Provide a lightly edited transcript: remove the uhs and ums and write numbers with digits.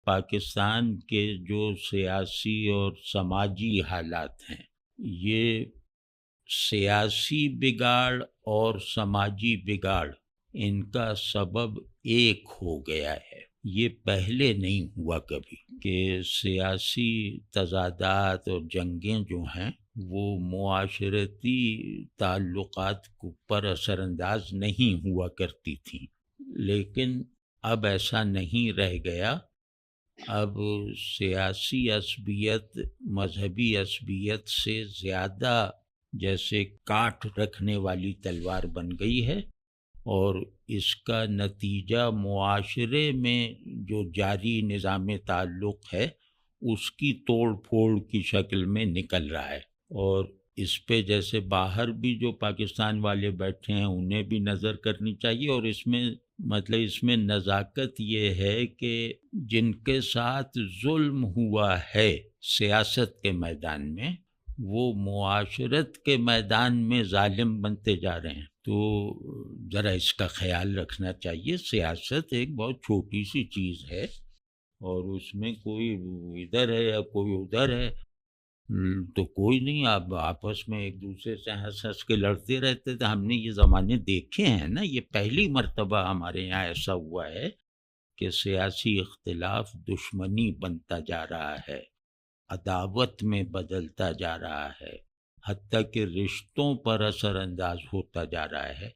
پاکستان کے جو سیاسی اور سماجی حالات ہیں، یہ سیاسی بگاڑ اور سماجی بگاڑ ان کا سبب ایک ہو گیا ہے۔ یہ پہلے نہیں ہوا کبھی کہ سیاسی تضادات اور جنگیں جو ہیں وہ معاشرتی تعلقات پر اثر انداز نہیں ہوا کرتی تھیں، لیکن اب ایسا نہیں رہ گیا۔ اب سیاسی عصبیت مذہبی عصبیت سے زیادہ جیسے کاٹ رکھنے والی تلوار بن گئی ہے، اور اس کا نتیجہ معاشرے میں جو جاری نظام تعلق ہے اس کی توڑ پھوڑ کی شکل میں نکل رہا ہے۔ اور اس پہ جیسے باہر بھی جو پاکستان والے بیٹھے ہیں انہیں بھی نظر کرنی چاہیے، اور اس میں نزاکت یہ ہے کہ جن کے ساتھ ظلم ہوا ہے سیاست کے میدان میں، وہ معاشرت کے میدان میں ظالم بنتے جا رہے ہیں۔ تو ذرا اس کا خیال رکھنا چاہیے۔ سیاست ایک بہت چھوٹی سی چیز ہے، اور اس میں کوئی ادھر ہے یا کوئی ادھر ہے تو کوئی نہیں، آپ آپس میں ایک دوسرے سے ہنس ہنس کے لڑتے رہتے تھے۔ ہم نے یہ زمانے دیکھے ہیں نا، یہ پہلی مرتبہ ہمارے یہاں ایسا ہوا ہے کہ سیاسی اختلاف دشمنی بنتا جا رہا ہے، عداوت میں بدلتا جا رہا ہے، حتیٰ کہ رشتوں پر اثر انداز ہوتا جا رہا ہے۔